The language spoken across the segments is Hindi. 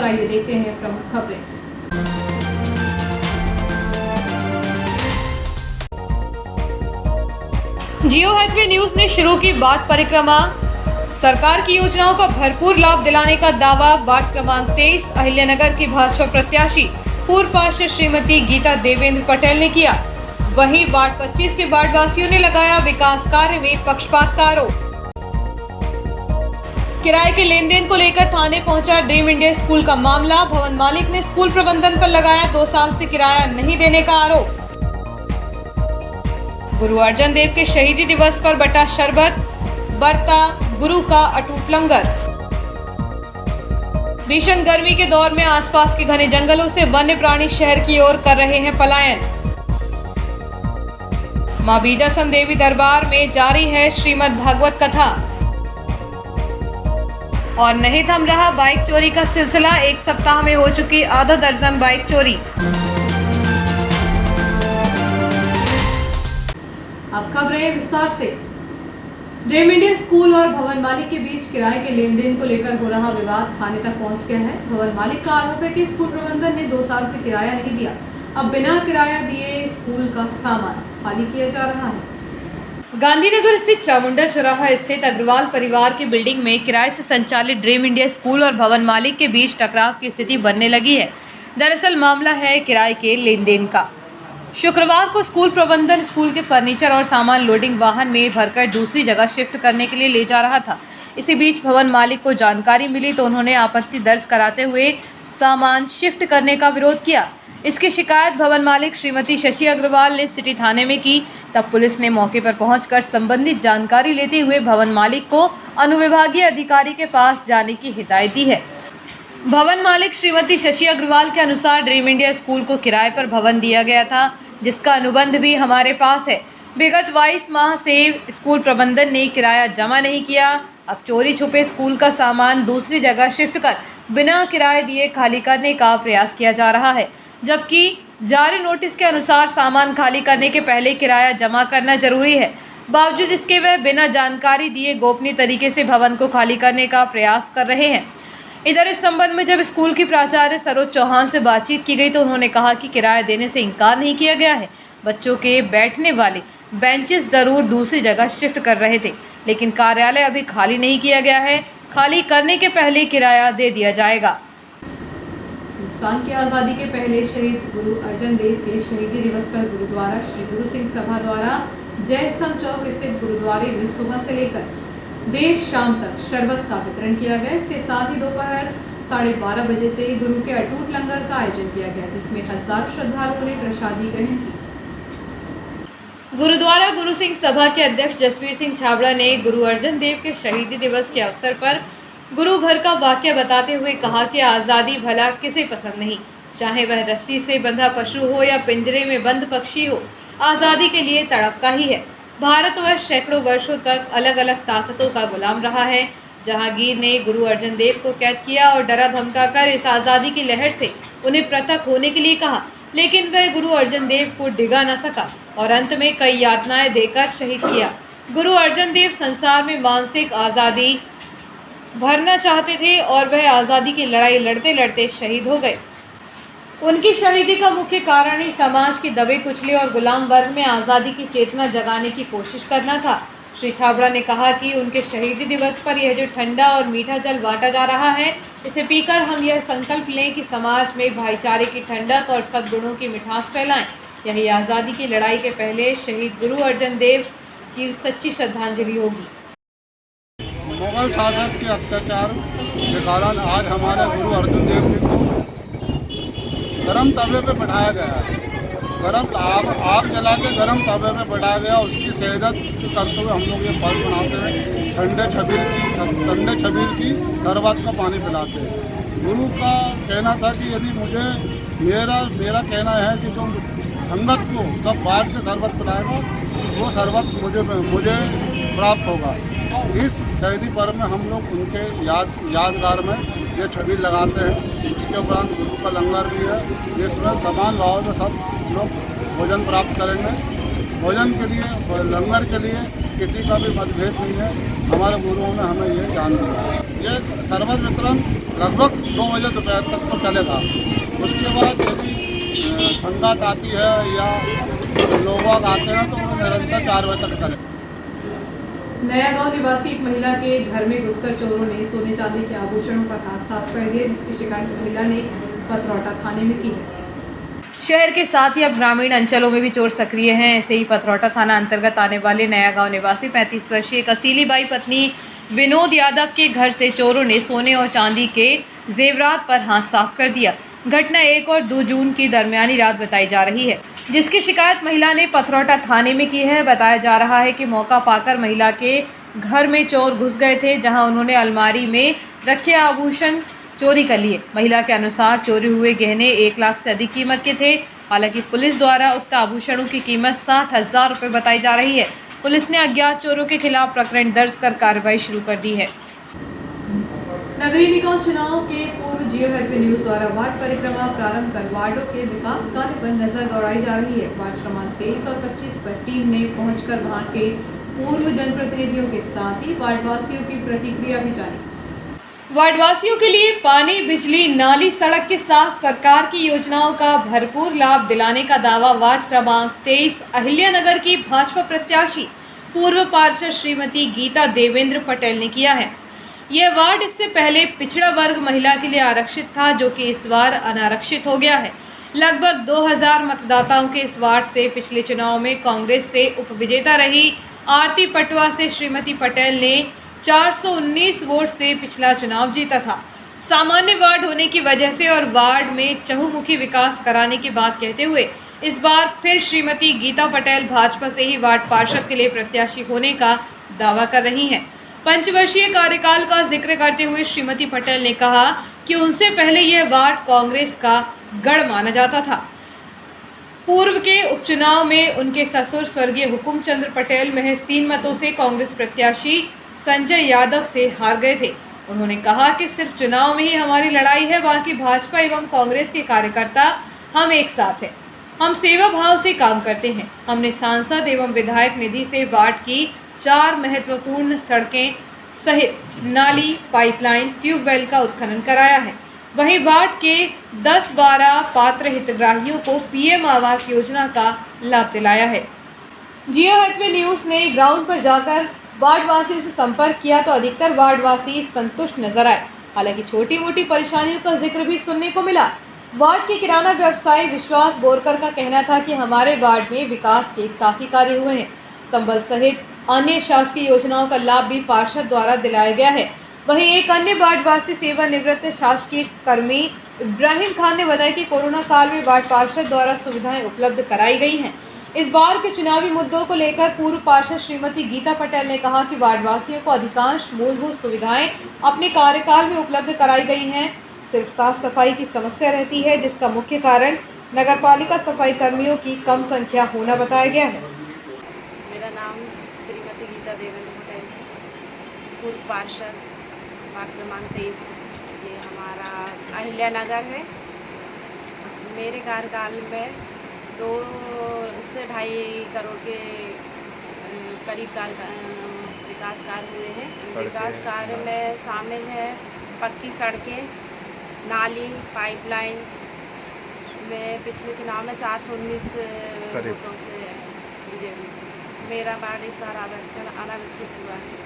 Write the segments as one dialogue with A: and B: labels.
A: आइए देखते हैं प्रमुख खबरें।
B: जियो हाथवे न्यूज ने शुरू की वार्ड परिक्रमा। सरकार की योजनाओं का भरपूर लाभ दिलाने का दावा वार्ड क्रमांक 23 अहिल्यानगर की भाजपा प्रत्याशी पूर्व पार्षद श्रीमती गीता देवेंद्र पटेल ने किया। वहीं वार्ड 25 के वार्डवासियों ने लगाया विकास कार्य में पक्षपात का आरोप। किराए के लेन देन को लेकर थाने पहुंचा ड्रीम इंडिया स्कूल का मामला। भवन मालिक ने स्कूल प्रबंधन पर लगाया 2 साल से किराया नहीं देने का आरोप। गुरु अर्जन देव के शहीदी दिवस पर बटा शरबत, बरता गुरु का अटूट लंगर। भीषण गर्मी के दौर में आसपास के घने जंगलों से वन्य प्राणी शहर की ओर कर रहे हैं पलायन। मां बीजासन देवी दरबार में जारी है श्रीमद् भागवत कथा। और नहीं थम रहा बाइक चोरी का सिलसिला। 1 सप्ताह में हो चुकी आधा दर्जन बाइक चोरी।
A: अब खबरें विस्तार से। ड्रीम इंडिया स्कूल और भवन मालिक के बीच किराए के लेन देन को लेकर हो रहा विवाद थाने तक पहुंच गया है। भवन मालिक का आरोप है कि स्कूल प्रबंधन ने 2 साल से किराया नहीं दिया। अब बिना किराया दिए स्कूल का सामान खाली किया जा रहा है।
B: गांधीनगर स्थित चामुंडा चौराहा स्थित अग्रवाल परिवार की बिल्डिंग में किराए से संचालित ड्रीम इंडिया स्कूल और भवन मालिक के बीच टकराव की स्थिति बनने लगी है। दरअसल मामला है किराए के लेन देन का। शुक्रवार को स्कूल प्रबंधन स्कूल के फर्नीचर और सामान लोडिंग वाहन में भरकर दूसरी जगह शिफ्ट करने के लिए ले जा रहा था। इसी बीच भवन मालिक को जानकारी मिली तो उन्होंने आपत्ति दर्ज कराते हुए सामान शिफ्ट करने का विरोध किया। इसकी शिकायत भवन मालिक श्रीमती शशि अग्रवाल ने सिटी थाने में की। तब पुलिस ने मौके पर पहुंचकर संबंधित जानकारी लेते हुए भवन मालिक को अनुविभागीय अधिकारी के पास जाने की हिदायत दी है। भवन मालिक श्रीमती शशि अग्रवाल के अनुसार ड्रीम इंडिया स्कूल को किराए पर भवन दिया गया था, जिसका अनुबंध भी हमारे पास है। विगत 22 माह से स्कूल प्रबंधन ने किराया जमा नहीं किया। अब चोरी छुपे स्कूल का सामान दूसरी जगह शिफ्ट कर बिना किराए दिए खाली करने का प्रयास किया जा रहा है, जबकि जारी नोटिस के अनुसार सामान खाली करने के पहले किराया जमा करना जरूरी है। बावजूद इसके वह बिना जानकारी दिए गोपनीय तरीके से भवन को खाली करने का प्रयास कर रहे हैं। इधर इस संबंध में जब स्कूल की प्राचार्य सरोज चौहान से बातचीत की गई तो उन्होंने कहा कि किराया देने से इनकार नहीं किया गया है। बच्चों के बैठने वाले बेंचेस जरूर दूसरी जगह शिफ्ट कर रहे थे, लेकिन कार्यालय अभी खाली नहीं किया गया है। खाली करने के पहले किराया दे दिया जाएगा।
A: हिंदुस्तान की आज़ादी के पहले शहीद गुरु अर्जन देव के शहीदी दिवस पर गुरुद्वारा श्री गुरु सिंह सभा द्वारा जय स्तंभ चौक स्थित गुरुद्वारे में सुबह से लेकर देर शाम तक शरबत का वितरण किया गया। इसके साथ ही दोपहर 12:30 बजे से गुरु के अटूट लंगर का आयोजन किया गया, जिसमें हजारों श्रद्धालुओं ने प्रसादी ग्रहण की।
B: गुरुद्वारा गुरु सिंह सभा के अध्यक्ष जसवीर सिंह छाबड़ा ने गुरु अर्जन देव के शहीदी दिवस के अवसर पर गुरु घर का वाक्य बताते हुए कहा कि आज़ादी भला किसे पसंद नहीं, चाहे वह रस्सी से बंधा पशु हो या पिंजरे में बंद पक्षी हो, आज़ादी के लिए तड़पता ही है। भारतवर्ष सैकड़ों वर्षों तक अलग अलग ताकतों का गुलाम रहा है। जहांगीर ने गुरु अर्जन देव को कैद किया और डरा धमकाकर इस आज़ादी की लहर से उन्हें पृथक होने के लिए कहा, लेकिन वह गुरु अर्जन देव को डिगा न सका और अंत में कई यातनाएं देकर शहीद किया। गुरु अर्जन देव संसार में मानसिक आज़ादी भरना चाहते थे और वह आज़ादी की लड़ाई लड़ते लड़ते शहीद हो गए। उनकी शहीदी का मुख्य कारण ही समाज के दबे कुचले और गुलाम वर्ग में आज़ादी की चेतना जगाने की कोशिश करना था। श्री छाबड़ा ने कहा कि उनके शहीदी दिवस पर यह जो ठंडा और मीठा जल बांटा जा रहा है, इसे पीकर हम यह संकल्प लें कि समाज में भाईचारे की ठंडक और सद्गुणों की मिठास फैलाएं। यही आज़ादी की लड़ाई के पहले शहीद गुरु अर्जन देव की सच्ची श्रद्धांजलि होगी।
C: मुगल शासक के अत्याचार के कारण आज हमारे गुरु अर्जन देव जी को गरम तवे पे बैठाया गया है। गरम आग जला के गरम तवे पे बैठाया गया। उसकी शहादत करते हुए हम लोग ये फल बनाते हैं, ठंडे छबील की शरबत का पानी पिलाते हैं। गुरु का कहना था कि यदि मेरा कहना है कि तुम संगत को सब बांट के शरबत पिलाएगा, वो शरबत मुझे प्राप्त होगा। इस शहीदी पर्व में हम लोग उनके यादगार में ये छबील लगाते हैं। इसके उपरांत गुरु का लंगर भी है, जिसमें समान भाव में सब लोग भोजन प्राप्त करेंगे। भोजन के लिए, लंगर के लिए किसी का भी मतभेद नहीं है। हमारे गुरुओं ने हमें ये ज्ञान दिया है। ये शरबत वितरण लगभग 2 बजे दोपहर तक तो चलेगा। उसके बाद यदि संगात आती है या लोग आते हैं तो वो निरंतर 4 बजे तक चले।
A: नया गांव निवासी एक महिला के घर में घुसकर चोरों ने सोने चांदी के आभूषणों का हाथ साफ कर दिया, जिसकी शिकायत महिला ने पथरौटा थाने में की है।
B: शहर के साथ ही अब ग्रामीण अंचलों में भी चोर सक्रिय हैं। ऐसे ही पथरौटा थाना अंतर्गत आने वाले नया गांव निवासी 35 वर्षीय कसीली बाई पत्नी विनोद यादव के घर से चोरों ने सोने और चांदी के जेवरात पर हाथ साफ कर दिया। घटना 1 और 2 जून की दरमियानी रात बताई जा रही है, जिसकी शिकायत महिला ने पथरौटा थाने में की है। बताया जा रहा है कि मौका पाकर महिला के घर में चोर घुस गए थे, जहां उन्होंने अलमारी में रखे आभूषण चोरी कर लिए। महिला के अनुसार चोरी हुए गहने 1 लाख से अधिक कीमत के थे। हालांकि पुलिस द्वारा उक्त आभूषणों की कीमत 60,000 रुपये बताई जा रही है। पुलिस ने अज्ञात चोरों के खिलाफ प्रकरण दर्ज कर कार्रवाई शुरू कर दी है।
A: नगरीय निकाय चुनाव के पूर्व जियो हेल्थ न्यूज द्वारा वार्ड परिक्रमा प्रारंभ कर वार्डों के विकास कार्य पर नजर दौड़ाई जा रही है। वार्ड क्रमांक 23 और 25 पर टीम ने पहुंचकर वहां के पूर्व जनप्रतिनिधियों के साथ ही वार्डवासियों की प्रतिक्रिया भी जानी।
B: वार्डवासियों के लिए पानी, बिजली, नाली, सड़क के साथ सरकार की योजनाओं का भरपूर लाभ दिलाने का दावा वार्ड क्रमांक 23 अहिल्यानगर की भाजपा प्रत्याशी पूर्व पार्षद श्रीमती गीता देवेंद्र पटेल ने किया है। यह वार्ड इससे पहले पिछड़ा वर्ग महिला के लिए आरक्षित था, जो कि इस बार अनारक्षित हो गया है। लगभग 2000 मतदाताओं के इस वार्ड से पिछले चुनाव में कांग्रेस से उपविजेता रही आरती पटवा से श्रीमती पटेल ने 419 वोट से पिछला चुनाव जीता था। सामान्य वार्ड होने की वजह से और वार्ड में चहुमुखी विकास कराने की बात कहते हुए इस बार फिर श्रीमती गीता पटेल भाजपा से ही वार्ड पार्षद के लिए प्रत्याशी होने का दावा कर रही हैं। पंचवर्षीय कार्यकाल का जिक्र करते हुए श्रीमती पटेल ने कहा कि उनसे पहले यह वार्ड कांग्रेस का गढ़ माना जाता था। पूर्व के उपचुनाव में उनके ससुर स्वर्गीय हुकुम चंद्र पटेल महज 3 मतों से कांग्रेस प्रत्याशी संजय यादव से हार गए थे। उन्होंने कहा कि सिर्फ चुनाव में ही हमारी लड़ाई है, बाकी भाजपा एवं कांग्रेस के कार्यकर्ता हम एक साथ हैं। हम सेवा भाव से काम करते हैं। हमने सांसद एवं विधायक निधि से वार्ड की 4 महत्वपूर्ण सड़कें सहित नाली, पाइपलाइन, ट्यूबवेल का उत्खनन कराया है। वहीं वार्ड के 10-12 पात्र हितग्राहियों को पीएम आवास योजना का लाभ दिलाया है। जियो हेल्थ न्यूज ने ग्राउंड पर जाकर वार्ड वासियों से संपर्क किया तो अधिकतर वार्ड वासी संतुष्ट नजर आए। हालांकि छोटी मोटी परेशानियों का जिक्र भी सुनने को मिला। वार्ड के किराना व्यवसायी विश्वास बोरकर का कहना था कि हमारे वार्ड में विकास के काफी कार्य हुए हैं। संबल सहित अन्य शासकीय योजनाओं का लाभ भी पार्षद द्वारा दिलाया गया है। वहीं एक अन्य वार्डवासी सेवानिवृत्त शासकीय कर्मी इब्राहिम खान ने बताया कि कोरोना काल में वार्ड पार्षद द्वारा सुविधाएं उपलब्ध कराई गई हैं। इस बार के चुनावी मुद्दों को लेकर पूर्व पार्षद श्रीमती गीता पटेल ने कहा कि वार्डवासियों को अधिकांश मूलभूत सुविधाएं अपने कार्यकाल में उपलब्ध कराई गई हैं। सिर्फ साफ सफाई की समस्या रहती है, जिसका मुख्य कारण नगरपालिका सफाई कर्मियों की कम संख्या होना बताया गया है।
D: मेरा नाम श्रीमती गीता देवेंद्र पटेल है, पूर्व पार्षद वार्ड क्रमांक 23। ये हमारा अहिल्यानगर है। मेरे कार्यकाल में 2 से 2.5 करोड़ के करीब विकास कार्य हुए हैं। विकास कार्य में शामिल है पक्की सड़कें, नाली, पाइपलाइन में पिछले चुनाव में 419 वोटों से विजय हुई। मेरा वार्ड इस बार अनारक्षित हुआ है।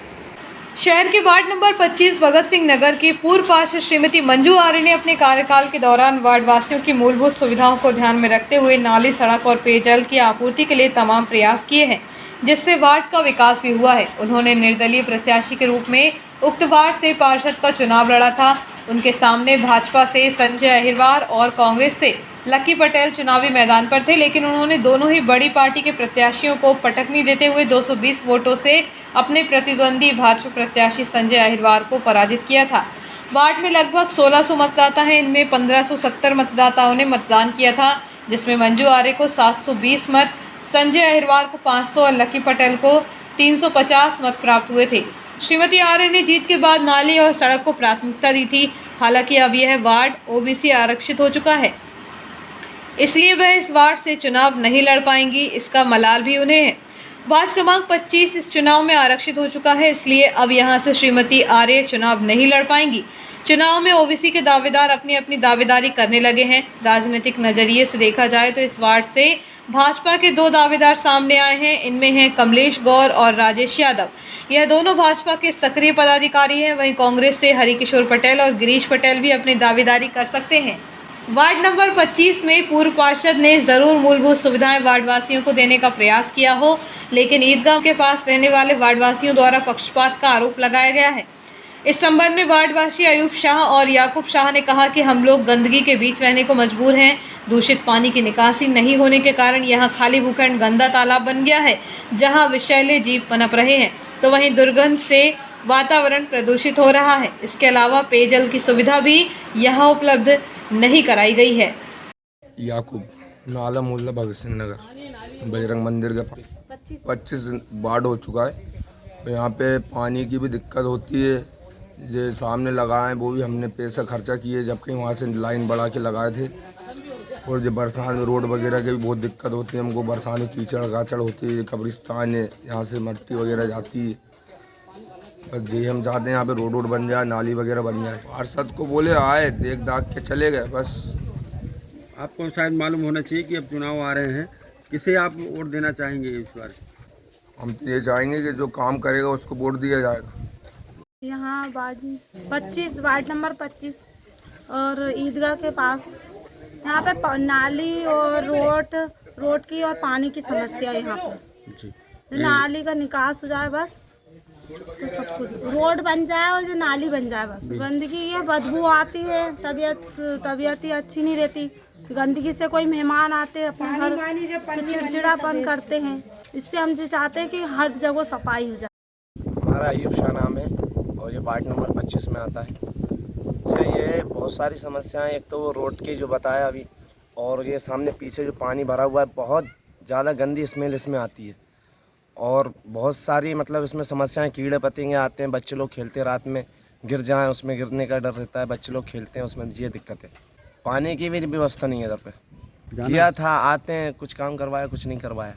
B: शहर के वार्ड नंबर 25 भगत सिंह नगर की पूर्व पार्षद श्रीमती मंजू आर्य ने अपने कार्यकाल के दौरान वार्ड वासियों की मूलभूत सुविधाओं को ध्यान में रखते हुए नाली, सड़क और पेयजल की आपूर्ति के लिए तमाम प्रयास किए हैं, जिससे वार्ड का विकास भी हुआ है। उन्होंने निर्दलीय प्रत्याशी के रूप में उक्त वार्ड से पार्षद का चुनाव लड़ा था। उनके सामने भाजपा से संजय अहिरवार और कांग्रेस से लक्की पटेल चुनावी मैदान पर थे, लेकिन उन्होंने दोनों ही बड़ी पार्टी के प्रत्याशियों को पटकनी देते हुए 220 वोटों से अपने प्रतिद्वंदी भाजपा प्रत्याशी संजय अहिरवार को पराजित किया था। वार्ड में लगभग 1600 मतदाता हैं। इनमें 1570 मतदाताओं ने मतदान किया था, जिसमें मंजू आर्य को 720 मत, संजय अहिरवार को 500 और लक्की पटेल को 350 मत प्राप्त हुए थे। श्रीमती आर्य ने जीत के बाद नाली और सड़क को प्राथमिकता दी थी। हालांकि अब यह वार्ड ओबीसी आरक्षित हो चुका है, इसलिए वह इस वार्ड से चुनाव नहीं लड़ पाएंगी। इसका मलाल भी उन्हें है। वार्ड क्रमांक 25 इस चुनाव में आरक्षित हो चुका है, इसलिए अब यहां से श्रीमती आर्य चुनाव नहीं लड़ पाएंगी। चुनाव में ओबीसी के दावेदार अपनी अपनी दावेदारी करने लगे हैं। राजनीतिक नजरिए से देखा जाए तो इस वार्ड से भाजपा के 2 दावेदार सामने आए हैं। इनमें हैं कमलेश गौर और राजेश यादव। यह दोनों भाजपा के सक्रिय पदाधिकारी हैं। वहीं कांग्रेस से हरिकिशोर पटेल और गिरीश पटेल भी अपनी दावेदारी कर सकते हैं। वार्ड नंबर 25 में पूर्व पार्षद ने जरूर मूलभूत सुविधाएं वार्डवासियों को देने का प्रयास किया हो, लेकिन ईदगाह के पास रहने वाले वार्डवासियों द्वारा पक्षपात का आरोप लगाया गया है। इस संबंध में वार्डवासी अयूब शाह और याकूब शाह ने कहा कि हम लोग गंदगी के बीच रहने को मजबूर हैं। दूषित पानी की निकासी नहीं होने के कारण यहां खाली भूखंड गंदा तालाब बन गया है, जहां विषैले जीव पनप रहे हैं। तो वहीं दुर्गंध से वातावरण प्रदूषित हो रहा है। इसके अलावा पेयजल की सुविधा भी यहाँ उपलब्ध नहीं कराई गई है।
E: याकूब नाला मोहल्ला भगत सिंह नगर बजरंग मंदिर के पास 25 वार्ड हो चुका है। यहाँ पे पानी की भी दिक्कत होती है। जो सामने लगाए वो भी हमने पैसा खर्चा किए, जबकि वहाँ से लाइन बढ़ा के लगाए थे। और जो बरसात में रोड वगैरह की भी बहुत दिक्कत होती है हमको। बरसात में कीचड़ गाचड़ होती है, कब्रिस्तान है, यहाँ से मिट्टी वगैरह जाती है। बस यही हम चाहते हैं यहाँ पे रोड बन जाए, नाली वगैरह बन जाए। पार्षद को बोले आए, देख दाख के चले गए बस।
F: आपको शायद मालूम होना चाहिए कि अब चुनाव आ रहे हैं, किसे आप वोट देना चाहेंगे इस बार?
E: हम तो ये चाहेंगे कि जो काम करेगा उसको वोट दिया जाएगा।
G: यहाँ वार्ड 25 वार्ड नंबर 25 और ईदगाह के पास यहाँ पे नाली और रोड की और पानी की समस्या है। यहाँ पे नाली का निकास हो जाए बस, तो सब कुछ रोड बन जाए और जो नाली बन जाए बस। गंदगी है, बदबू आती है, तबीयत ही अच्छी नहीं रहती। गंदगी से कोई मेहमान आते हैं अपने घर तो चिड़चिड़ापन करते हैं। इससे हम जो चाहते हैं कि हर जगह सफाई हो जाए।
H: हमारा अयूब शाह नाम है और ये वार्ड नंबर 25 में आता है। इससे ये बहुत सारी समस्याएं, एक तो वो रोड की जो बताया अभी, और ये सामने पीछे जो पानी भरा हुआ है बहुत ज़्यादा गंदी स्मेल इसमें आती है। और बहुत सारी मतलब इसमें समस्याएं, कीड़े पतंगे आते हैं, बच्चे लोग खेलते रात में गिर जाएं, उसमें गिरने का डर रहता है। बच्चे लोग खेलते हैं उसमें, ये दिक्कत है। पानी की भी व्यवस्था नहीं है इधर पे। किया था, आते हैं, कुछ काम करवाया, कुछ नहीं करवाया।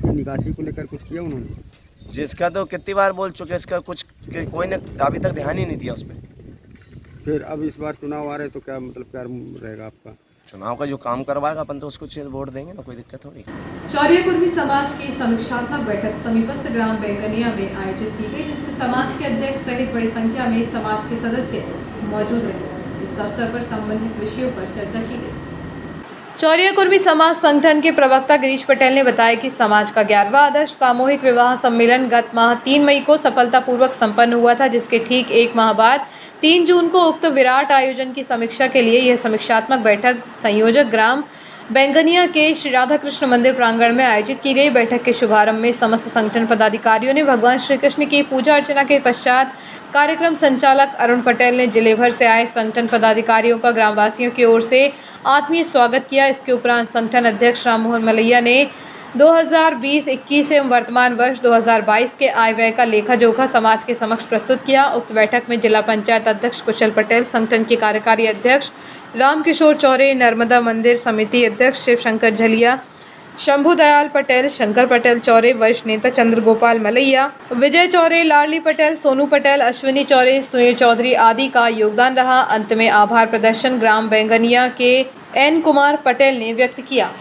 F: निकासी को लेकर कुछ किया उन्होंने?
H: जिसका तो कितनी बार बोल चुके, इसका कुछ कोई ने अभी तक ध्यान ही नहीं दिया उस पर।
F: फिर अब इस बार चुनाव आ रहे तो क्या मतलब क्या रहेगा आपका?
H: चुनाव का जो काम करवाएगा अपन तो उसको वोट देंगे ना, कोई दिक्कत हो रही।
A: चौरिया कुर्मी समाज की समीक्षात्मक बैठक समीपस्थ ग्राम बैंगनिया में आयोजित की गई, जिसमें समाज के अध्यक्ष सहित बड़ी संख्या में समाज के सदस्य मौजूद रहे। इस अवसर पर संबंधित विषयों पर चर्चा की गई।
B: चौरिया कुर्मी समाज संगठन के प्रवक्ता गिरीश पटेल ने बताया कि समाज का 11वां आदर्श सामूहिक विवाह सम्मेलन गत माह 3 मई को सफलतापूर्वक संपन्न हुआ था, जिसके ठीक 1 माह बाद 3 जून को उक्त विराट आयोजन की समीक्षा के लिए यह समीक्षात्मक बैठक संयोजक ग्राम बैंगनिया के श्री राधा कृष्ण मंदिर प्रांगण में आयोजित की गई। बैठक के शुभारंभ में समस्त संगठन पदाधिकारियों ने भगवान श्री कृष्ण की पूजा अर्चना के पश्चात कार्यक्रम संचालक अरुण पटेल ने जिले भर से आए संगठन पदाधिकारियों का ग्रामवासियों की ओर से आत्मीय स्वागत किया। इसके उपरांत संगठन अध्यक्ष राम मोहन मलैया ने 2020-21 एवं वर्तमान वर्ष 2022 के आय व्यय का लेखा जोखा समाज के समक्ष प्रस्तुत किया। उक्त बैठक में जिला पंचायत अध्यक्ष कुशल पटेल, संगठन के कार्यकारी अध्यक्ष रामकिशोर चौरे, नर्मदा मंदिर समिति अध्यक्ष शिव शंकर झलिया, शंभू दयाल पटेल, शंकर पटेल चौरे, वरिष्ठ नेता चंद्र गोपाल मलैया, विजय चौरे, लाडली पटेल, सोनू पटेल, अश्विनी चौरे, सुनील चौधरी आदि का योगदान रहा। अंत में आभार प्रदर्शन ग्राम बैंगनिया के एन कुमार पटेल ने व्यक्त किया।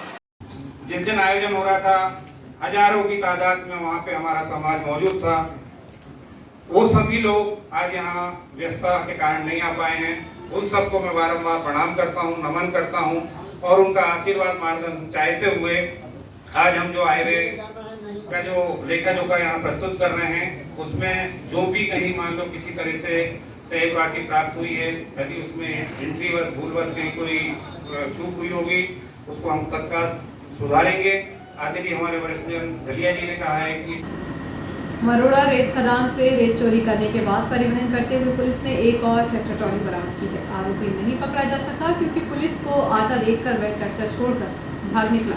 I: जिस दिन आयोजन हो रहा था, हजारों की तादाद में वहाँ पे हमारा समाज मौजूद था। वो सभी लोग आज यहाँ व्यस्तता के कारण नहीं आ पाए हैं। उन सबको मैं बारंबार प्रणाम करता हूँ, नमन करता हूँ और उनका आशीर्वाद मार्गदर्शन चाहते हुए आज हम जो आय व्यय का जो लेखा जोखा यहाँ प्रस्तुत कर रहे हैं, उसमें जो भी कहीं मान लो किसी तरह से सहयोग राशि प्राप्त हुई है, यदि उसमें एंट्रीवश भूलवश कहीं कोई चूक हुई होगी, उसको हम तत्काल सुधारेंगे। आगे भी हमारे वरिष्ठ झलिया जी ने कहा है कि
A: मरोड़ा रेत खदान से रेत चोरी करने के बाद परिवहन करते हुए पुलिस ने एक और ट्रैक्टर ट्रॉली बरामद की है। आरोपी नहीं पकड़ा जा सका क्योंकि पुलिस को आता देखकर वह ट्रैक्टर छोड़कर भाग निकला।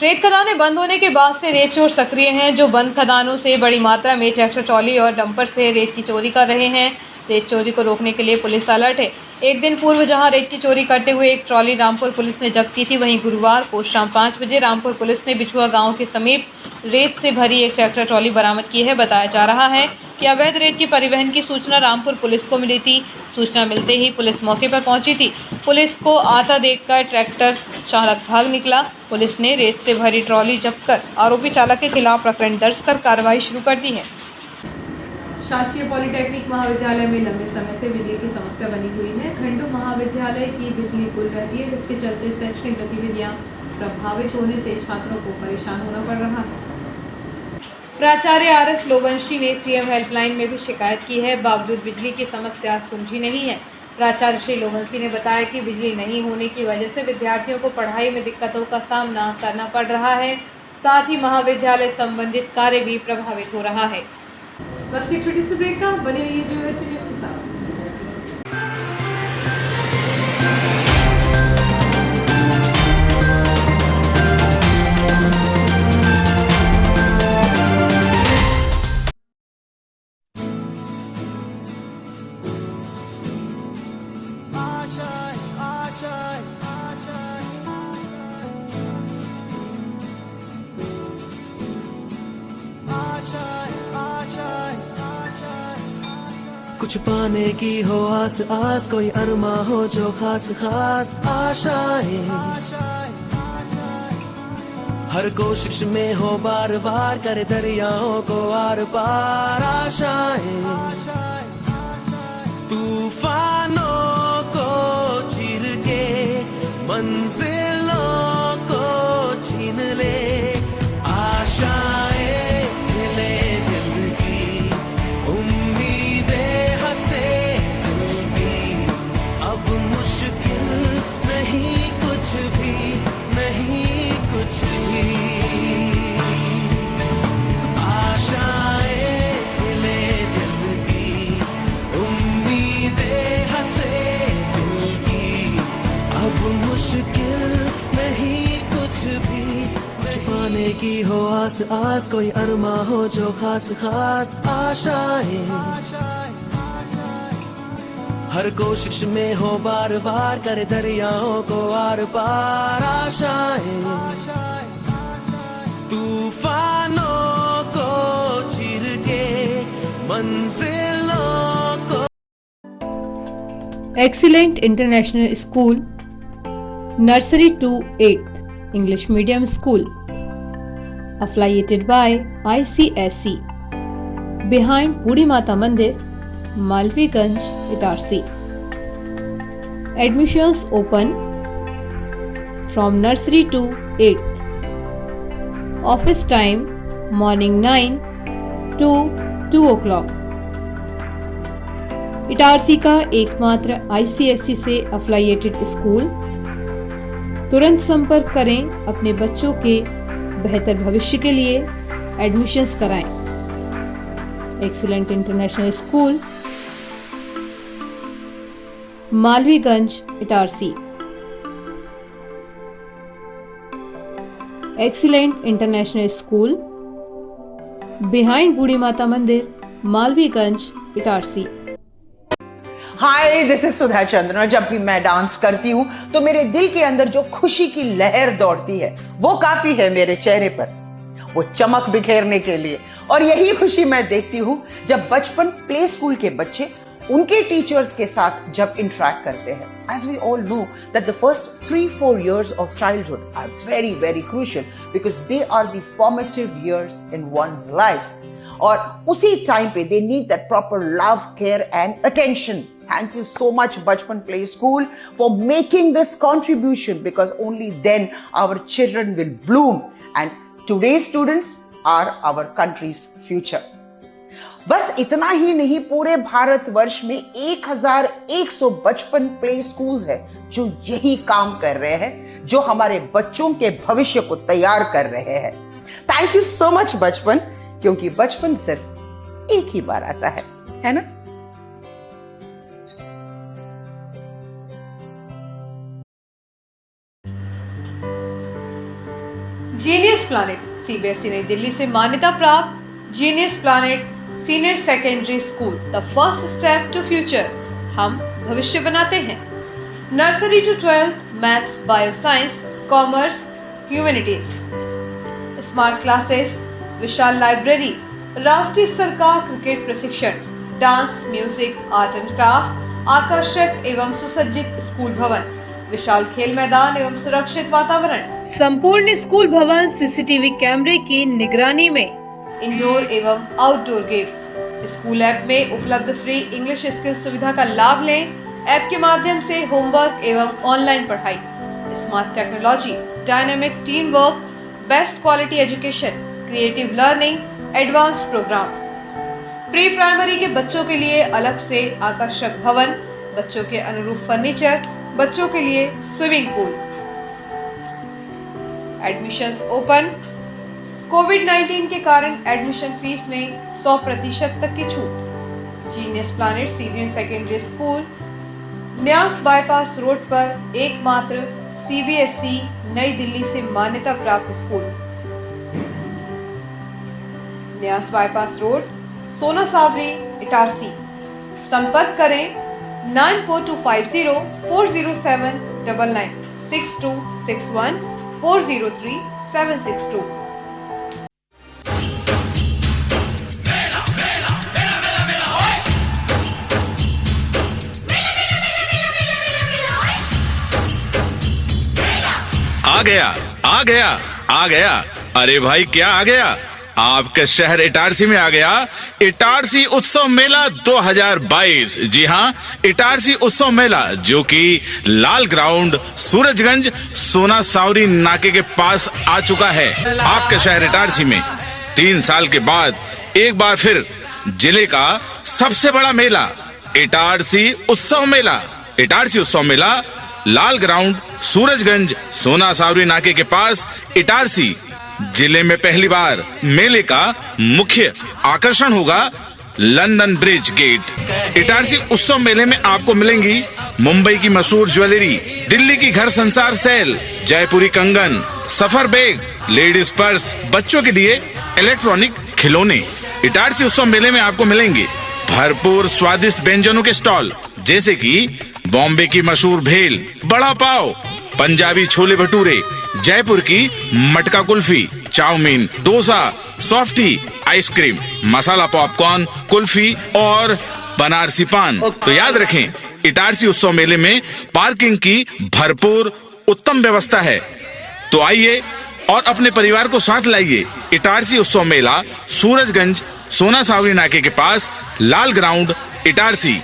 B: रेत खदानें बंद होने के बाद से रेत चोर सक्रिय हैं, जो बंद खदानों से बड़ी मात्रा में ट्रैक्टर ट्रॉली और डंपर से रेत की चोरी कर रहे हैं, रेत चोरी को रोकने के लिए पुलिस अलर्ट है। एक दिन पूर्व जहां रेत की चोरी करते हुए एक ट्रॉली रामपुर पुलिस ने जब्त की थी, वहीं गुरुवार को शाम 5 बजे रामपुर पुलिस ने बिछुआ गांव के समीप रेत से भरी एक ट्रैक्टर ट्रॉली बरामद की है। बताया जा रहा है कि अवैध रेत की परिवहन की सूचना रामपुर पुलिस को मिली थी। सूचना मिलते ही पुलिस मौके पर पहुंची थी। पुलिस को आता देखकर ट्रैक्टर चालक भाग निकला। पुलिस ने रेत से भरी ट्रॉली जब्त कर आरोपी चालक के खिलाफ प्रकरण दर्ज कर कार्रवाई शुरू कर दी है।
A: शासकीय पॉलिटेक्निक महाविद्यालय में लंबे समय से बिजली की समस्या बनी हुई है। खंडू महाविद्यालय की बिजली गुल रहती है, जिसके चलते शैक्षणिक गतिविधियां प्रभावित होने से छात्रों को परेशान होना पड़ रहा है।
B: प्राचार्य RS लोवंशी ने सीएम हेल्पलाइन में भी शिकायत की है, बावजूद बिजली की समस्या सुलझी नहीं है। प्राचार्य श्री लोवंशी ने बताया कि बिजली नहीं होने की वजह से विद्यार्थियों को पढ़ाई में दिक्कतों का सामना करना पड़ रहा है, साथ ही महाविद्यालय संबंधित कार्य भी प्रभावित हो रहा है।
A: बस एक छोटी सी ब्रेक का, बने रहिए जो है न्यूज़ के साथ।
J: कुछ पाने की हो आस आस, कोई अरमा हो जो खास खास आशाएं, हर कोशिश में हो बार बार, करे दरियाओं को आर पार आशाएं, तूफानों को चीर के मंजिलों को छीन ले, आशाएं ले दिल की, उम्मीदें हंसे दिल की, अब मुश्किल नहीं कुछ भी, नहीं कुछ भी, आशाएं ले दिल की, उम्मीदें हंसे दिल की, अब मुश्किल नहीं कुछ भी, छुपाने की हो आस आस, कोई अरमा हो जो खास खास आशाएं, हर कोशिश में हो बार बार, करे दरियाओं को आर पार आशाएं, तूफानों को चीर के मंजिलों को।
B: Excellent International school, nursery to 8th English medium school, affiliated by ICSE, behind Budi Mata Mandir, Malviganj, Itarsi. Admissions open from nursery to 8th. Office time morning 9 to 2 o'clock. Itarsi का एकमात्र ICSE से अफिलिएटेड स्कूल। तुरंत संपर्क करें अपने बच्चों के बेहतर भविष्य के लिए, एडमिशन्स कराएं। Excellent International School, Malviganj, Itarsi. Excellent International School, behind बूढ़ी माता मंदिर, Malviganj, Itarsi.
K: Hi, this is Sudha Chandran. जब भी मैं डांस करती हूँ तो मेरे दिल के अंदर जो खुशी की लहर दौड़ती है वो काफी है मेरे चेहरे पर, वो चमक बिखेरने के लिए। और यही खुशी मैं देखती हूँ जब बचपन प्ले स्कूल के बच्चे उनके टीचर्स के साथ जब इंटरेक्ट करते हैं। As we all know that the first 3-4 years of childhood are very very crucial because they are the formative years in one's life. और उसी टाइम पे they need that proper love, care and attention. Thank you so much Bachpan Play School for making this contribution, because only then our children will bloom and today's students are our country's future. बस इतना ही नहीं, पूरे भारतवर्ष में 1100 बचपन प्ले स्कूल्स है जो यही काम कर रहे हैं, जो हमारे बच्चों के भविष्य को तैयार कर रहे हैं। थैंक यू सो मच बचपन, क्योंकि बचपन सिर्फ एक ही बार आता है ना?
B: जीनियस प्लैनेट, CBSE नई दिल्ली से मान्यता प्राप्त genius planet senior secondary school, the first step to future. हम भविष्य बनाते हैं। Nursery to 12th, maths, bio science, commerce, humanities. Smart classes, विशाल लाइब्रेरी, राष्ट्रीय स्तर का क्रिकेट प्रशिक्षण, dance, music, art and craft, आकर्षक एवं सुसज्जित स्कूल भवन, विशाल खेल मैदान एवं सुरक्षित वातावरण। संपूर्ण स्कूल भवन सीसीटीवी कैमरे की निगरानी में, इंडोर एवं आउटडोर गेम। स्कूल ऐप में उपलब्ध फ्री इंग्लिश स्किल सुविधा का लाभ लें। ऐप के माध्यम से होमवर्क एवं ऑनलाइन पढ़ाई, smart technology, dynamic team work, best quality education, creative learning, advance programme. Pre primary के बच्चों के लिए अलग से आकर्षक भवन, बच्चों के अनुरूप फर्नीचर, बच्चों के लिए स्विमिंग पूल। Admissions open. कोविड-19 के कारण एडमिशन फीस में 100% तक की छूट। Genius planet senior secondary School, न्यास बाईपास रोड पर एकमात्र CBSE नई दिल्ली से मान्यता प्राप्त स्कूल। न्यास बाईपास रोड, सोना सावरी, इटारसी। संपर्क करें 9425040799 6261 403 762।
L: आ गया आ गया आ गया। अरे भाई क्या आ गया? आपके शहर इटारसी में आ गया इटारसी उत्सव मेला 2022। जी हाँ, इटारसी उत्सव मेला जो कि लाल ग्राउंड, सूरजगंज, सोना सावरी नाके के पास आ चुका है। आपके शहर इटारसी में 3 साल के बाद एक बार फिर जिले का सबसे बड़ा मेला इटारसी उत्सव मेला। इटारसी उत्सव मेला लाल ग्राउंड, सूरजगंज, सोना सावरी नाके के पास इटारसी जिले में पहली बार। मेले का मुख्य आकर्षण होगा लंदन ब्रिज गेट। इटारसी उत्सव मेले में आपको मिलेंगी मुंबई की मशहूर ज्वेलरी, दिल्ली की घर संसार सेल, जयपुरी कंगन, सफर बैग, लेडीज पर्स, बच्चों के लिए इलेक्ट्रॉनिक खिलौने। इटारसी उत्सव मेले में आपको मिलेंगे भरपूर स्वादिष्ट व्यंजनों के स्टॉल, जैसे कि बॉम्बे की मशहूर भेल, बड़ा पाव, पंजाबी छोले भटूरे, जयपुर की मटका kulfi, chowmein, dosa, softy, ice cream, masala popcorn, kulfi और बनारसी पान। तो याद रखें, इटारसी उत्सव मेले में पार्किंग की भरपूर उत्तम व्यवस्था है। तो आइए और अपने परिवार को साथ लाइए। इटारसी उत्सव मेला सूरजगंज, सोना सावरी नाके के पास, लाल ground, Itarsi.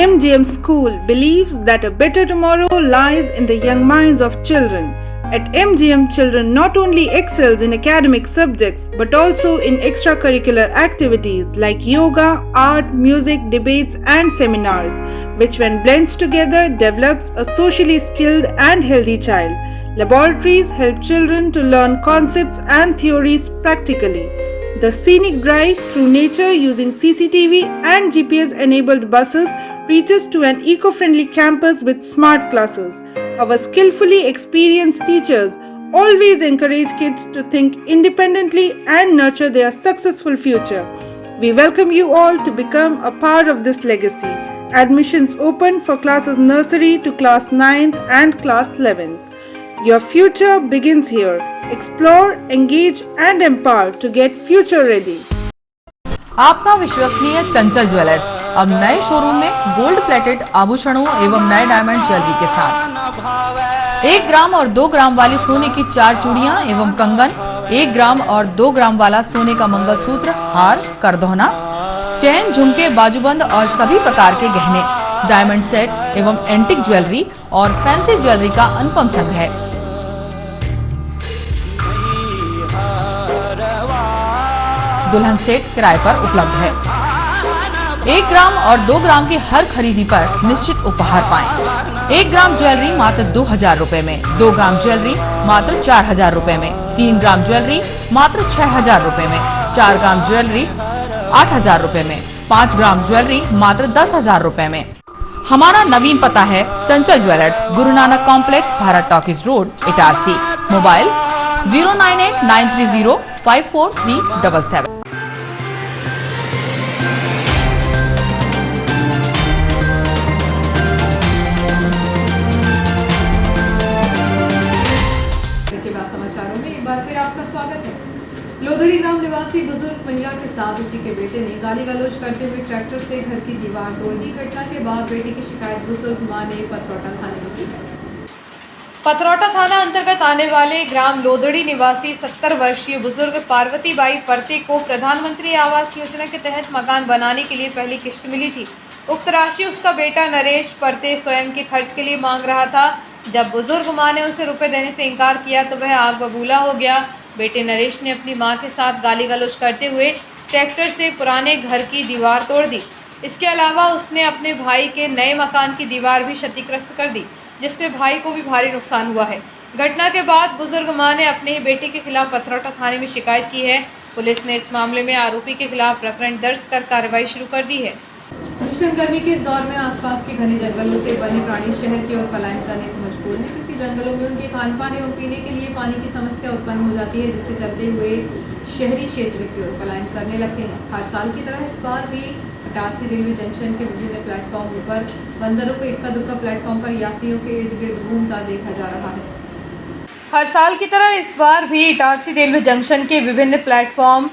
M: MGM School believes that a better tomorrow lies in the young minds of children. At MGM, children not only excels in academic subjects but also in extracurricular activities like yoga, art, music, debates and seminars, which when blends together develops a socially skilled and healthy child. Laboratories help children to learn concepts and theories practically. The scenic drive through nature using CCTV and GPS-enabled buses reaches to an eco-friendly campus with smart classes. Our skillfully experienced teachers always encourage kids to think independently and nurture their successful future. We welcome you all to become a part of this legacy. Admissions open for classes nursery to class 9th and class 11th. Your future begins here. Explore, engage and empower to get future ready.
N: आपका विश्वसनीय चंचल ज्वेलर्स अब नए शोरूम में गोल्ड प्लेटेड आभूषणों एवं नए डायमंड ज्वेलरी के साथ 1 ग्राम और 2 ग्राम वाली सोने की 4 चूड़ियां एवं कंगन, 1 ग्राम और 2 ग्राम वाला सोने का मंगलसूत्र, हार, करदौना, चैन, झुमके, बाजूबंद और सभी प्रकार के गहने, डायमंड सेट एवं एंटिक ज्वेलरी और फैंसी ज्वेलरी का अनुपम संग्रह। दुल्हन सेट किराए पर उपलब्ध है। 1 ग्राम और 2 ग्राम की हर खरीदी पर निश्चित उपहार पाएं। 1 ग्राम ज्वेलरी मात्र 2000 रुपए में, 2 ग्राम ज्वेलरी मात्र 4000 रुपए में, 3 ग्राम ज्वेलरी मात्र 6000 रुपए में, 4 ग्राम ज्वेलरी 8000 रुपए में, 5 ग्राम ज्वेलरी मात्र 10000 रुपए में। हमारा नवीन पता है चंचल jewellers, Guru Nanak complex, Bharat talkies road, Itarsi. Mobile 09893054377।
A: लोधड़ी ग्राम निवासी बुजुर्ग महिला के साथ उसी के बेटे ने गाली गलौज करते हुए ट्रैक्टर से घर की दीवार तोड़ दी। घटना के बाद बेटे की शिकायत बुजुर्ग मां ने पथरौटा थाने में की।
B: पथरौटा थाना अंतर्गत आने वाले ग्राम लोधड़ी निवासी 70 वर्षीय बुजुर्ग पार्वती बाई परते को प्रधानमंत्री आवास योजना के तहत मकान बनाने के लिए पहली किश्त मिली थी। उक्त राशि उसका बेटा नरेश परते स्वयं के खर्च के लिए मांग रहा था। जब बुजुर्ग मां ने उसे रुपए देने से इनकार किया तो वह आग बबूला हो गया। बेटे नरेश ने अपनी मां के साथ गाली गलौज करते हुए ट्रैक्टर से पुराने घर की दीवार तोड़ दी। इसके अलावा उसने अपने भाई के नए मकान की दीवार भी क्षतिग्रस्त कर दी, जिससे भाई को भी भारी नुकसान हुआ है। घटना के बाद बुजुर्ग मां ने अपने ही बेटे के खिलाफ पथरौटा थाने में शिकायत की है। पुलिस ने इस मामले में आरोपी के खिलाफ प्रकरण दर्ज कर कार्रवाई शुरू कर दी है।
A: भीषण गर्मी के इस दौर में आसपास के घने जंगलों से वन्य प्राणी शहर की ओर पलायन करने को मजबूर हैं, क्योंकि जंगलों में उनके खान पान एवं पीने के लिए पानी की समस्या उत्पन्न हो जाती है, जिसके चलते हुए शहरी क्षेत्र की ओर पलायन करने लगते हैं। हर साल की तरह इस बार भी इटारसी रेलवे जंक्शन के विभिन्न प्लेटफॉर्म पर बंदरों को इक्का दुक्का प्लेटफॉर्म पर यात्रियों के इर्द गिर्द घूमता देखा जा रहा है।
B: हर साल की तरह इस बार भी इटारसी रेलवे जंक्शन के विभिन्न प्लेटफॉर्म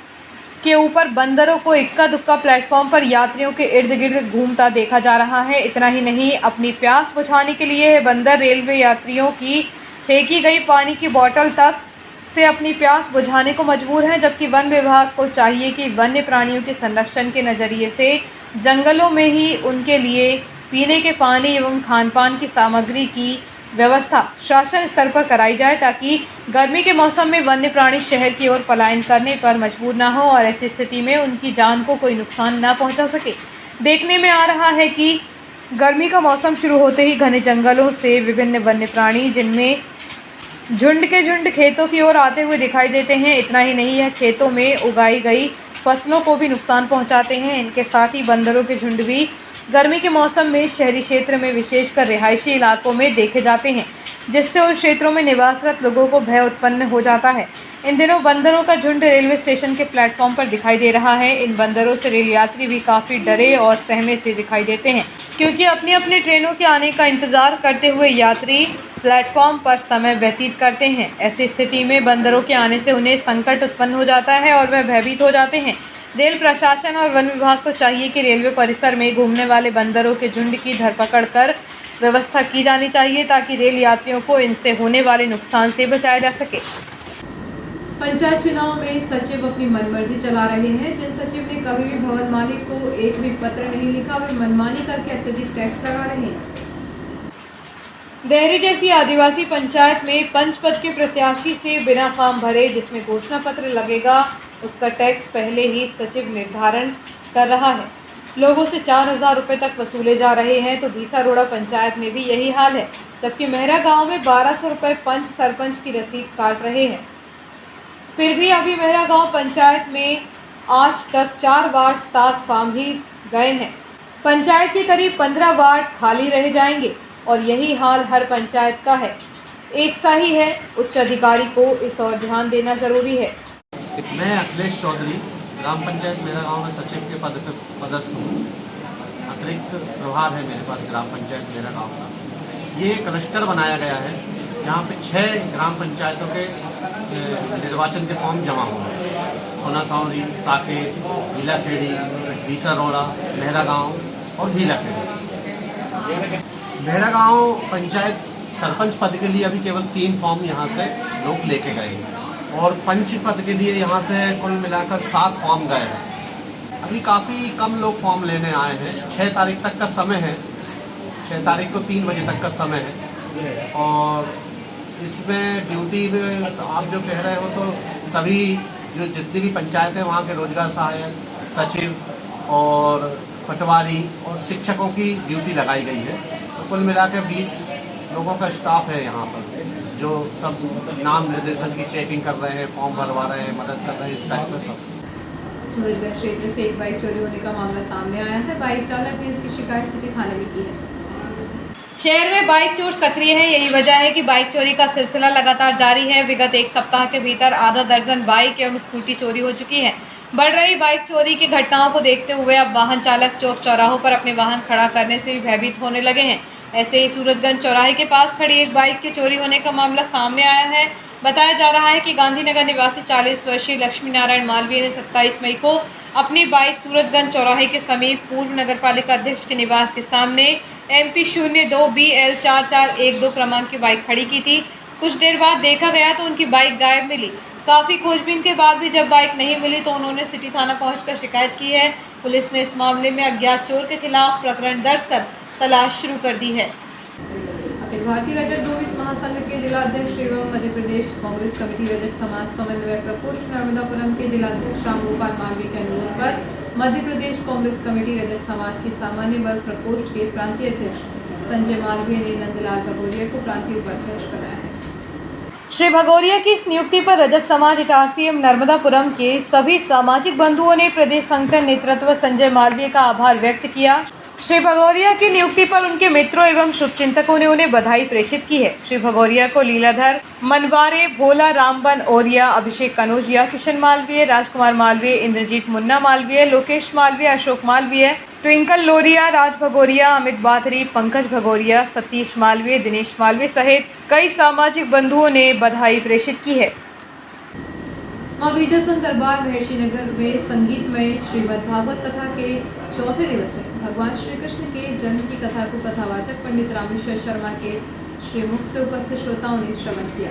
B: के ऊपर बंदरों को इक्का दुक्का प्लेटफॉर्म पर यात्रियों के इर्द गिर्द घूमता देखा जा रहा है। इतना ही नहीं, अपनी प्यास बुझाने के लिए ये बंदर रेलवे यात्रियों की फेंकी गई पानी की बोतल तक से अपनी प्यास बुझाने को मजबूर हैं, जबकि वन विभाग को चाहिए कि वन्य प्राणियों के संरक्षण के नज़रिए से जंगलों में ही उनके लिए पीने के पानी एवं खान पान की सामग्री की व्यवस्था शासन स्तर पर कराई जाए, ताकि गर्मी के मौसम में वन्य प्राणी शहर की ओर पलायन करने पर मजबूर न हो और ऐसी स्थिति में उनकी जान को कोई नुकसान न पहुंचा सके। देखने में आ रहा है कि गर्मी का मौसम शुरू होते ही घने जंगलों से विभिन्न वन्य प्राणी, जिनमें झुंड के झुंड खेतों की ओर आते हुए दिखाई देते हैं। इतना ही नहीं, यह खेतों में उगाई गई फसलों को भी नुकसान पहुंचाते हैं। इनके साथ ही बंदरों के झुंड भी गर्मी के मौसम में शहरी क्षेत्र में विशेषकर रिहायशी इलाकों में देखे जाते हैं, जिससे उन क्षेत्रों में निवासरत लोगों को भय उत्पन्न हो जाता है। इन दिनों बंदरों का झुंड रेलवे स्टेशन के प्लेटफॉर्म पर दिखाई दे रहा है। इन बंदरों से रेल यात्री भी काफ़ी डरे और सहमे से दिखाई देते हैं, क्योंकि अपनी अपनी ट्रेनों के आने का इंतज़ार करते हुए यात्री प्लेटफॉर्म पर समय व्यतीत करते हैं। ऐसी स्थिति में बंदरों के आने से उन्हें संकट उत्पन्न हो जाता है और वह भयभीत हो जाते हैं। रेल प्रशासन और वन विभाग को चाहिए कि रेलवे परिसर में घूमने वाले बंदरों के झुंड की धरपकड़ कर व्यवस्था की जानी चाहिए, ताकि रेल यात्रियों को इनसे होने वाले नुकसान से बचाया जा सके।
A: पंचायत चुनाव में सचिव अपनी मनमर्जी चला रहे हैं। जिन सचिव ने कभी भी भवन मालिक को एक भी पत्र नहीं लिखा, वे मनमानी करके अत्यधिक टैक्स लगा रहे हैं।
B: देहरी जैसी आदिवासी पंचायत में पंच पद के प्रत्याशी से बिना फॉर्म भरे जिसमें घोषणा पत्र लगेगा, उसका टैक्स पहले ही सचिव निर्धारण कर रहा है। लोगों से 4000 रुपये तक वसूले जा रहे हैं। तो बीसा रोड़ा पंचायत में भी यही हाल है, जबकि मेहरा गांव में 1200 रुपये पंच सरपंच की रसीद काट रहे हैं। फिर भी अभी मेहरा गांव पंचायत में आज तक 4 वार्ड 7 फॉर्म ही गए हैं। पंचायत के करीब 15 वार्ड खाली रह जाएंगे और यही हाल हर पंचायत का है। एक सा ही है, उच्च अधिकारी को इस ओर ध्यान देना जरूरी है।
O: मैं अखिलेश चौधरी ग्राम पंचायत मेरा गांव में सचिव के पद पर पदस्थ हूँ। अतिरिक्त प्रभार है मेरे पास ग्राम पंचायत मेरा गांव का। ये क्लस्टर बनाया गया है जहाँ पे 6 ग्राम पंचायतों के निर्वाचन के फॉर्म जमा हुए हैं। सोना सावरी, साकेत, भीलाखेड़ी, बीसारोड़ा, मेहरा गाँव और भीलाखेड़ी। मेहरा गाँव पंचायत सरपंच पद के लिए अभी केवल 3 फॉर्म यहाँ से लोग लेके गए हैं और पंच पद के लिए यहाँ से कुल मिलाकर 7 फॉर्म गए हैं। अभी काफ़ी कम लोग फॉर्म लेने आए हैं। 6 तारीख तक का समय है, 6 तारीख को 3 बजे तक का समय है और इसमें ड्यूटी में आप जो कह रहे हो तो सभी जो जितनी भी पंचायत है वहाँ के रोजगार सहायक, सचिव और पटवारी और शिक्षकों की ड्यूटी लगाई गई है। तो कुल मिलाकर 20 लोगों का स्टाफ है यहाँ पर जो सब नाम निर्देशन की चेकिंग कर रहे हैं, फॉर्म भरवा रहे हैं, मदद कर रहे हैं, इस टाइप का सब।
A: सूरजगढ़ क्षेत्र से एक बाइक चोरी होने का मामला सामने आया है। बाइक चालक ने इसकी शिकायत सिटी थाने में की है।
B: शहर में बाइक चोर सक्रिय है। यही वजह है कि बाइक चोरी का सिलसिला लगातार जारी है। विगत एक सप्ताह के भीतर आधा दर्जन बाइक एवं स्कूटी चोरी हो चुकी है। बढ़ रही बाइक चोरी की घटनाओं को देखते हुए अब वाहन चालक चौक चौराहों पर अपने वाहन खड़ा करने से भी भयभीत होने लगे हैं। ऐसे ही सूरजगंज चौराहे के पास खड़ी एक बाइक के चोरी होने का मामला सामने आया है। बताया जा रहा है कि गांधीनगर निवासी 40 वर्षीय लक्ष्मी नारायण मालवीय ने 27 मई को अपनी बाइक सूरजगंज चौराहे के समीप पूर्व नगरपालिका अध्यक्ष के निवास के सामने MP 02 BL 4412 क्रमांक की बाइक खड़ी की थी। कुछ देर बाद देखा गया तो उनकी बाइक गायब मिली। काफी खोजबीन के बाद भी जब बाइक नहीं मिली तो उन्होंने सिटी थाना पहुंचकर शिकायत की है। पुलिस ने इस मामले में अज्ञात चोर के खिलाफ प्रकरण दर्ज कर तलाश शुरू कर दी है।
A: अखिल भारतीय रजक डोविस महासंघ के जिलाध्यक्ष एवं मध्य प्रदेश कांग्रेस कमेटी रजक समाज समन्वय प्रकोष्ठ नर्मदापुरम के जिलाध्यक्ष राम गोपाल मालवीय के अनुरोध पर मध्य प्रदेश कांग्रेस कमेटी रजक समाज के सामान्य वर्ग प्रकोष्ठ के प्रांतीय अध्यक्ष संजय मालवीय ने नंदलाल भगोरिया को प्रांतीय उपाध्यक्ष बनाया है।
B: श्री भगोरिया की इस नियुक्ति पर रजक समाज इटारसी एवं नर्मदापुरम के सभी सामाजिक बंधुओं ने प्रदेश संगठन नेतृत्व संजय मालवीय का आभार व्यक्त किया। श्री भगोरिया की नियुक्ति पर उनके मित्रों एवं शुभचिंतकों ने उन्हें बधाई प्रेषित की है। श्री भगोरिया को लीलाधर मनवारे, भोला रामबन ओरिया, अभिषेक कनौजिया, किशन मालवीय, राजकुमार मालवीय, इंद्रजीत मुन्ना मालवीय, लोकेश मालवीय, अशोक मालवीय, ट्विंकल लोरिया, राज भगोरिया, अमित बाथरी, पंकज भगोरिया, सतीश मालवीय, दिनेश मालवीय सहित कई सामाजिक बंधुओं ने बधाई प्रेषित की है।
A: मां विजय संत दरबार महर्षि नगर में संगीतमय श्रीमद् भागवत कथा के चौथे दिवस में भगवान श्री कृष्ण के जन्म की कथा को कथावाचक पंडित रामेश्वर शर्मा के श्रीमुख से उपस्थित श्रोताओं ने श्रवण किया।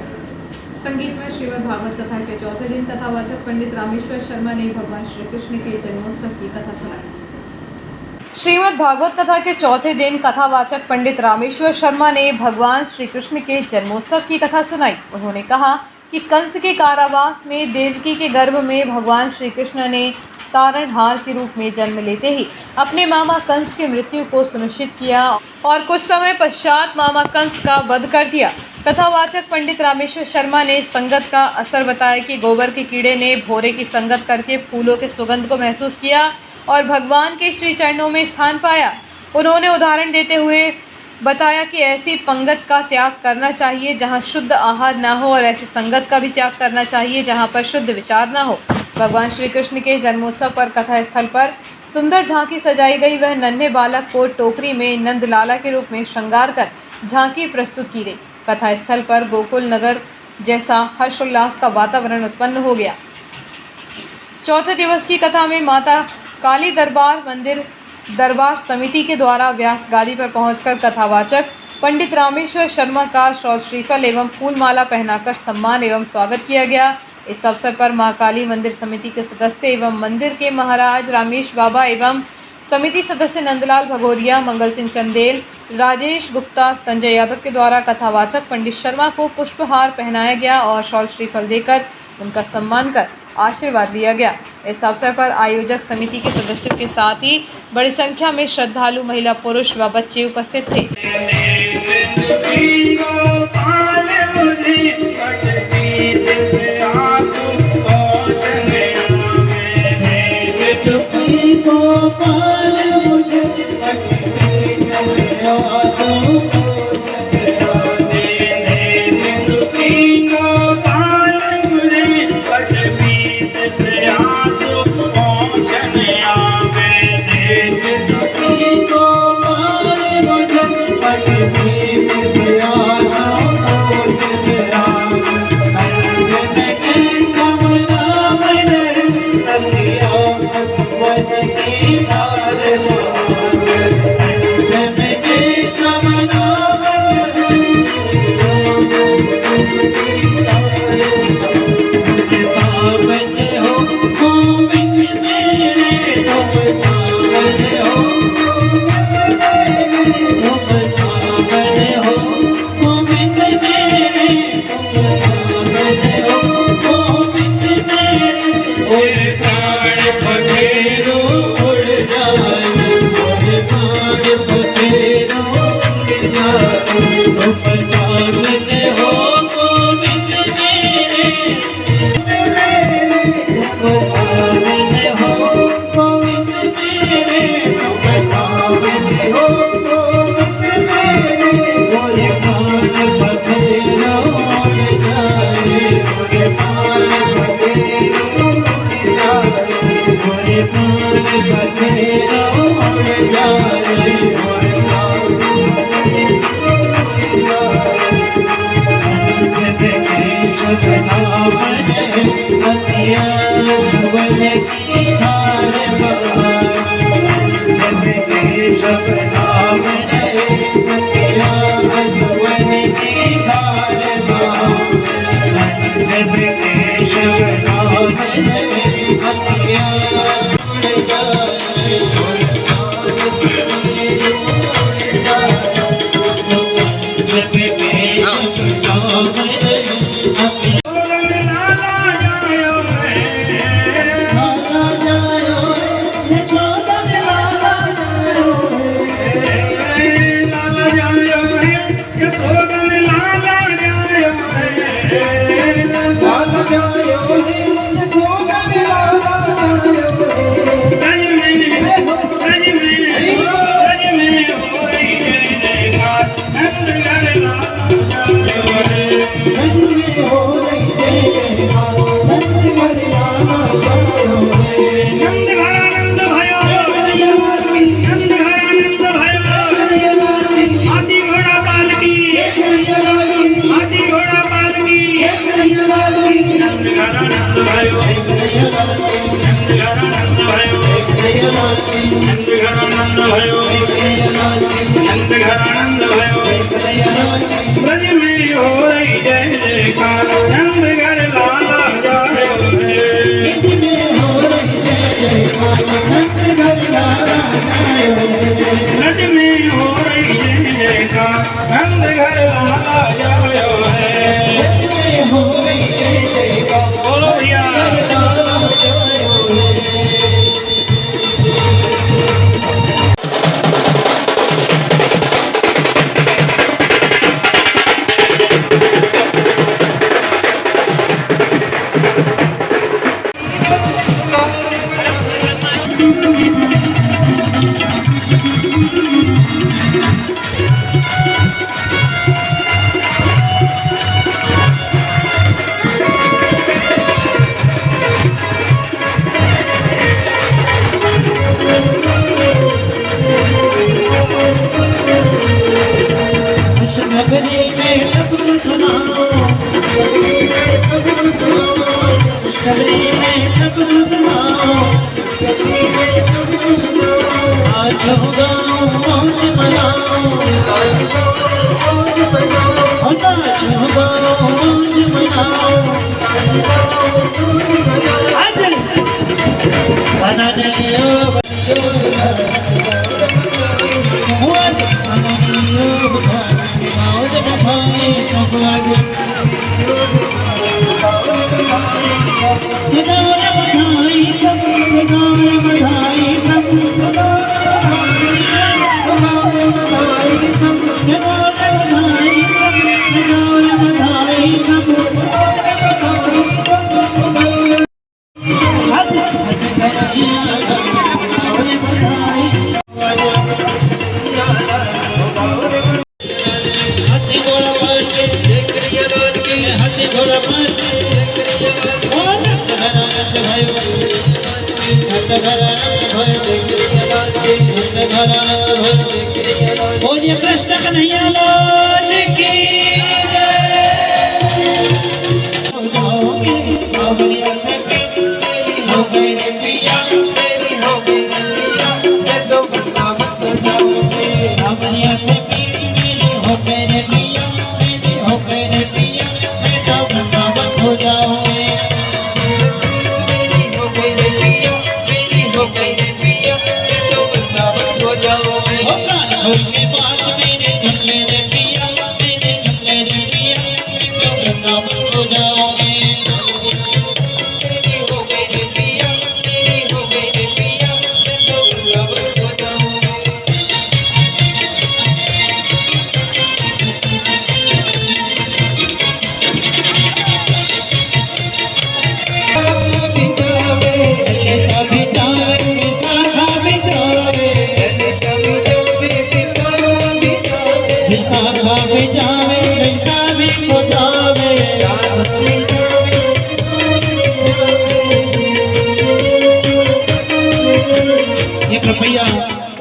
A: संगीतमय श्रीमद् भागवत कथा के चौथे दिन कथावाचक पंडित रामेश्वर शर्मा ने भगवान श्री कृष्ण के जन्मोत्सव की कथा सुनाई।
B: श्रीमद् भागवत कथा के चौथे दिन कथावाचक पंडित रामेश्वर शर्मा ने भगवान श्री कृष्ण के जन्मोत्सव की कथा सुनाई। उन्होंने कहा कि कंस के कारावास में देवकी के गर्भ में भगवान श्री कृष्ण ने तारणहार के रूप में जन्म लेते ही अपने मामा कंस की मृत्यु को सुनिश्चित किया और कुछ समय पश्चात मामा कंस का वध कर दिया। कथावाचक पंडित रामेश्वर शर्मा ने संगत का असर बताया कि गोबर के कीड़े ने भोरे की संगत करके फूलों के सुगंध को महसूस किया और भगवान के श्री चरणों में स्थान पाया। उन्होंने उदाहरण देते हुए बताया कि ऐसी पंगत का त्याग करना चाहिए जहां शुद्ध आहार ना हो और ऐसी संगत का भी त्याग करना चाहिए जहां पर शुद्ध विचार ना हो। भगवान श्री कृष्ण के जन्मोत्सव पर कथा स्थल पर सुंदर झांकी सजाई गई। वह नन्हे बालक को टोकरी में नंदलाला के रूप में श्रृंगार कर झांकी प्रस्तुत की गई। कथा स्थल पर गोकुल नगर जैसा हर्षोल्लास का वातावरण उत्पन्न हो गया। चौथे दिवस की कथा में माता काली दरबार समिति के द्वारा व्यास गादी पर पहुंचकर कथावाचक पंडित रामेश्वर शर्मा का शॉल श्रीफल एवं फूलमाला पहनाकर सम्मान एवं स्वागत किया गया। इस अवसर पर मां काली मंदिर समिति के सदस्य एवं मंदिर के महाराज रामेश बाबा एवं समिति सदस्य नंदलाल भगोरिया, मंगल सिंह चंदेल, राजेश गुप्ता, संजय यादव के द्वारा कथावाचक पंडित शर्मा को पुष्पहार पहनाया गया और शॉल श्रीफल देकर उनका सम्मान कर आशीर्वाद लिया गया। इस अवसर पर आयोजक समिति के सदस्यों के साथ ही बड़ी संख्या में श्रद्धालु महिला, पुरुष व बच्चे उपस्थित थे।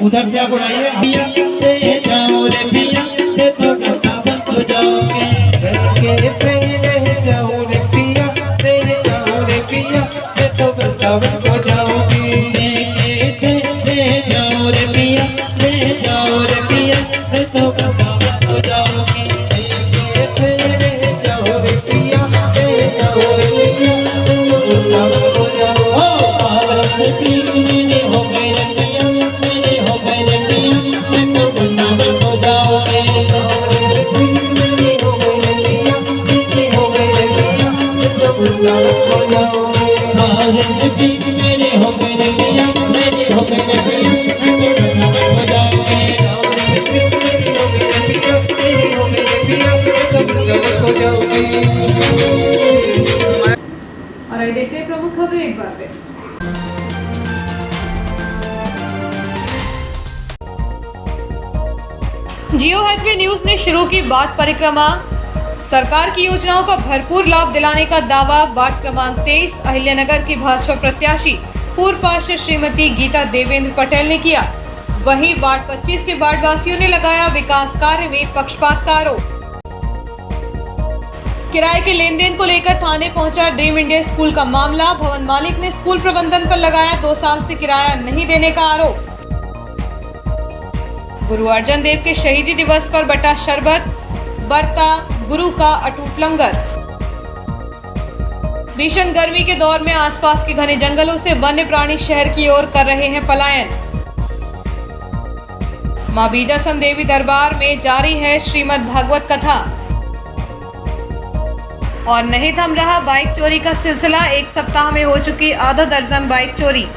J: उधर से आप उड़ाइए भैया ले जाओ रे भैया ये तो वृंदावन हो जाओगे घर के से ले जाओ रे भैया ले जाओ
A: और आइए देखते हैं प्रमुख खबरें एक बार फिर।
B: जियो हैथवे न्यूज ने शुरू की बाढ़ परिक्रमा। सरकार की योजनाओं का भरपूर लाभ दिलाने का दावा वार्ड क्रमांक 23 अहिल्यानगर की भाजपा प्रत्याशी पूर्व पार्षद श्रीमती गीता देवेंद्र पटेल ने किया। वहीं वार्ड 25 के वार्ड वासियों ने लगाया विकास कार्य में पक्षपात का आरोप। किराए के लेन देन को लेकर थाने पहुंचा ड्रीम इंडिया स्कूल का मामला। भवन मालिक ने स्कूल प्रबंधन पर लगाया 2 साल से किराया नहीं देने का आरोप। गुरु अर्जन देव के शहीदी दिवस पर बटा शरबत, बरता गुरु का अटूट लंगर। भीषण गर्मी के दौर में आसपास के घने जंगलों से वन्य प्राणी शहर की ओर कर रहे हैं पलायन। मां बीजासन देवी दरबार में जारी है श्रीमद् भागवत कथा। और नहीं थम रहा बाइक चोरी का सिलसिला। 1 सप्ताह में हो चुकी आधा दर्जन बाइक चोरी।